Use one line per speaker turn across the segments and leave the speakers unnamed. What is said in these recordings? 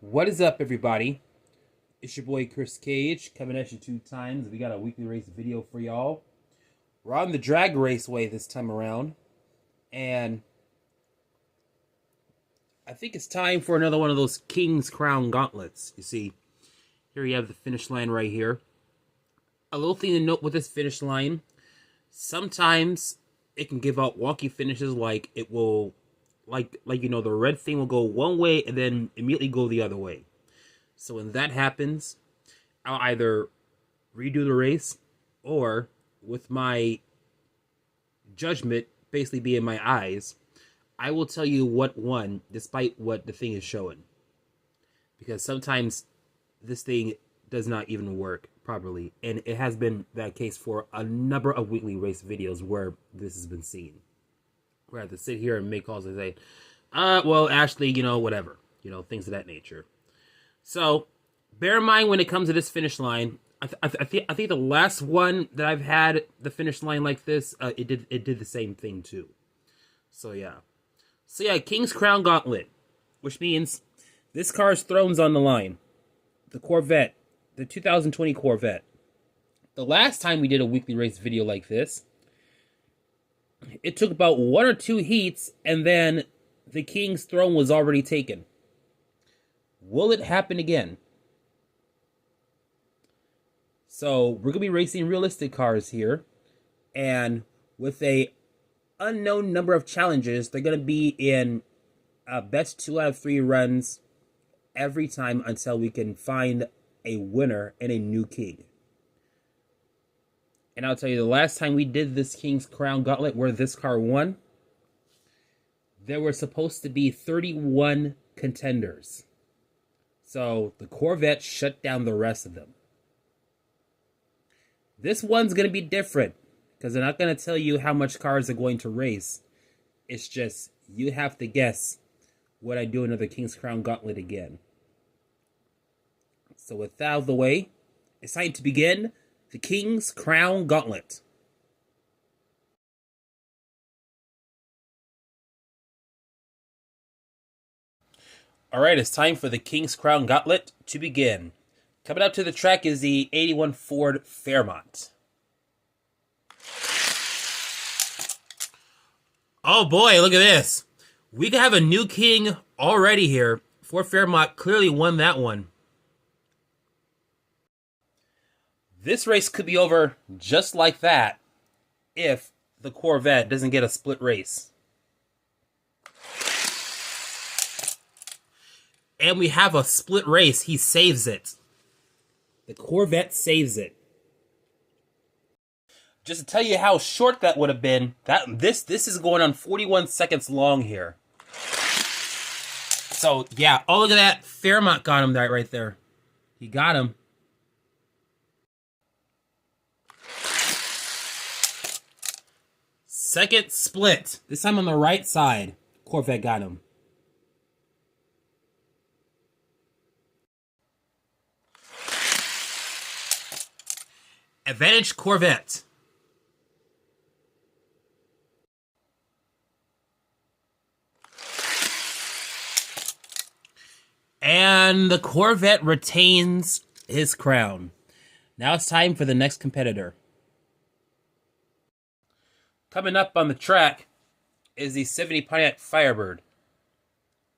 What is up, everybody? It's your boy Chris Cage coming at you 2 times. We got a weekly race video for y'all. We're on the Drag Raceway this time around, and I think it's time for another one of those King's Crown gauntlets. You see, here you have the finish line right here. A little thing to note with this finish line: sometimes it can give out wonky finishes, like it will. Like the red thing will go one way and then immediately go the other way. So when that happens, I'll either redo the race, or with my judgment basically being my eyes, I will tell you what won despite what the thing is showing. Because sometimes this thing does not even work properly, and it has been that case for a number of weekly race videos where this has been seen. Where I have to sit here and make calls and say, well, actually, whatever. Things of that nature. So, bear in mind when it comes to this finish line, I think the last one that I've had the finish line like this, it did the same thing too. So yeah. King's Crown Gauntlet, which means this car's throne's on the line. The Corvette, the 2020 Corvette. The last time we did a weekly race video like this, it took about 1 or 2 heats, and then the King's throne was already taken. Will it happen again? So, we're going to be racing Realistix Cars here, and with a unknown number of challenges, they're going to be in best 2 out of 3 runs every time until we can find a winner and a new king. And I'll tell you, the last time we did this King's Crown Gauntlet where this car won, there were supposed to be 31 contenders. So the Corvette shut down the rest of them. This one's going to be different, because they're not going to tell you how much cars are going to race. It's just, you have to guess would I do another King's Crown Gauntlet again. So with that out of the way, it's time to begin the King's Crown Gauntlet. Alright, it's time for the King's Crown Gauntlet to begin. Coming out to the track is the 81 Ford Fairmont. Oh boy, look at this. We could have a new king already here. Ford Fairmont clearly won that one. This race could be over just like that if the Corvette doesn't get a split race. And we have a split race. He saves it. The Corvette saves it. Just to tell you how short that would have been, this is going on 41 seconds long here. So, yeah. Oh, look at that. Fairmont got him right there. He got him. Second split. This time on the right side. Corvette got him. Advantage Corvette. And the Corvette retains his crown. Now it's time for the next competitor. Coming up on the track is the 70 Pontiac Firebird.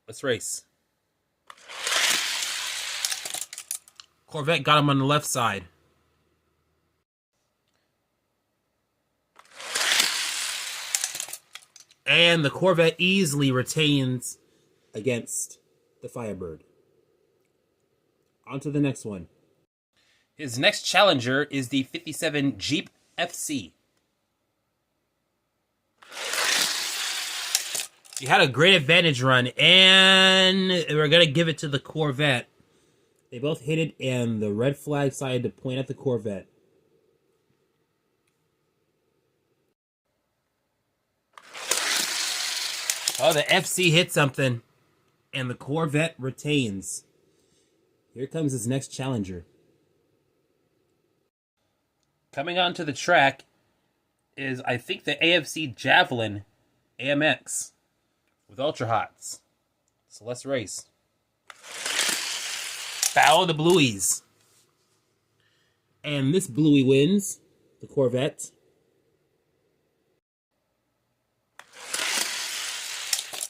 Let's race. Corvette got him on the left side. And the Corvette easily retains against the Firebird. On to the next one. His next challenger is the 57 Jeep FC. He had a great advantage run, and we're going to give it to the Corvette. They both hit it, and the red flag decided to point at the Corvette. Oh, the FC hit something, and the Corvette retains. Here comes his next challenger. Coming onto the track is, I think, the AFC Javelin AMX with Ultra Hots. So let's race. Battle of the Blueies. And this Bluey wins the Corvette.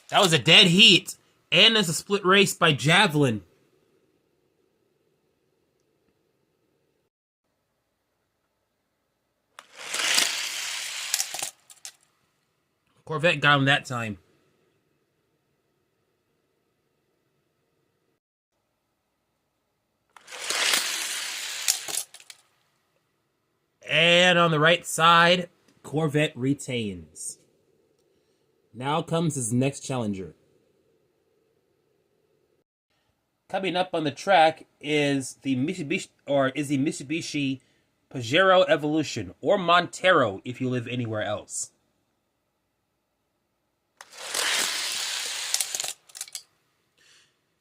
That was a dead heat. And there's a split race by Javelin. Corvette got him that time. And on the right side, Corvette retains. Now comes his next challenger. Coming up on the track is the Mitsubishi Pajero Evolution, or Montero if you live anywhere else.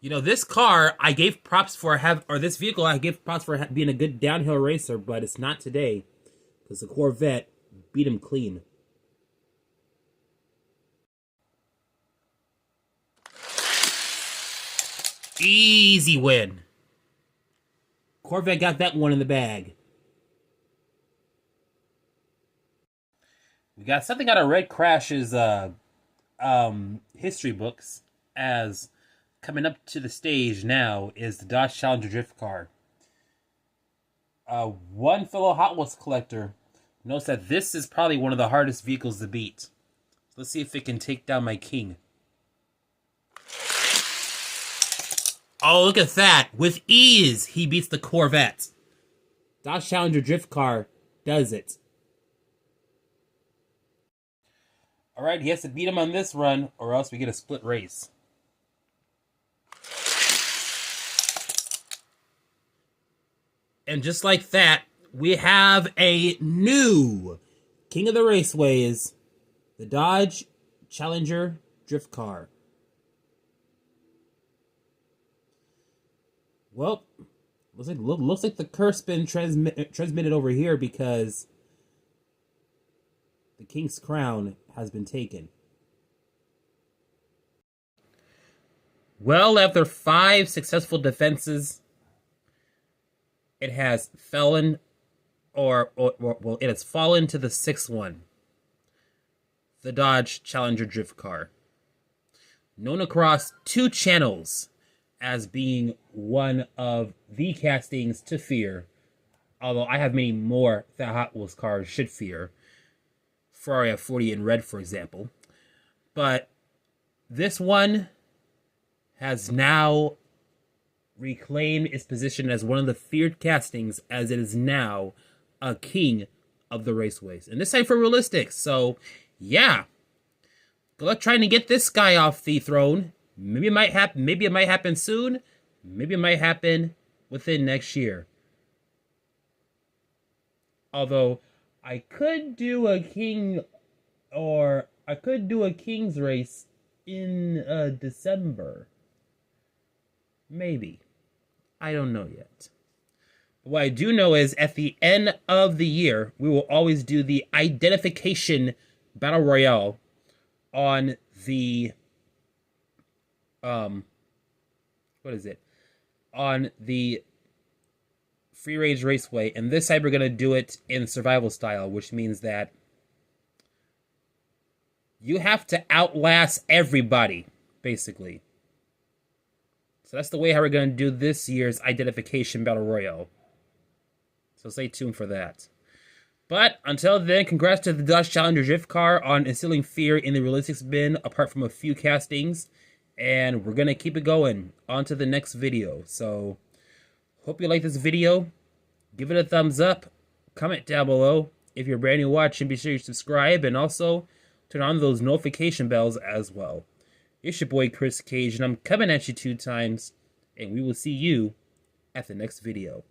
You know, this car I gave props for this vehicle I gave props for being a good downhill racer, but it's not today because the Corvette beat him clean. Easy win. Corvette got that one in the bag. We got something out of Red Crash's history books, as coming up to the stage now is the Dodge Challenger drift car. One fellow Hot Wheels collector knows that this is probably one of the hardest vehicles to beat. Let's see if it can take down my king. Oh, look at that. With ease, he beats the Corvette. Dodge Challenger drift car does it. Alright, he has to beat him on this run, or else we get a split race. And just like that, we have a new King of the Raceways, the Dodge Challenger drift car. Well, looks like the curse been transmitted over here because the King's crown has been taken. Well, after 5 successful defenses, it has fallen, it has fallen to the 6th one. The Dodge Challenger drift car, known across 2 channels as being one of the castings to fear, although I have many more that Hot Wheels cars should fear. Ferrari F40 in red, for example. But this one has now reclaimed its position as one of the feared castings, as it is now a king of the raceways. And this time for Realistix. So, yeah. Good luck trying to get this guy off the throne. Maybe it might happen. Maybe it might happen soon. Maybe it might happen within next year. Although I could do a king, or I could do a king's race in December. Maybe. I don't know yet. But what I do know is at the end of the year, we will always do the identification battle royale on the on the Free Range Raceway, and this time we're going to do it in survival style, which means that you have to outlast everybody, basically. So that's the way how we're going to do this year's identification battle royale. So stay tuned for that. But until then, congrats to the Dodge Challenger drift car on instilling fear in the Realistix bin, apart from a few castings. And we're going to keep it going on to the next video. So, hope you like this video. Give it a thumbs up. Comment down below. If you're brand new watching, be sure you subscribe. And also, turn on those notification bells as well. It's your boy, Chris Cage. And I'm coming at you 2 times. And we will see you at the next video.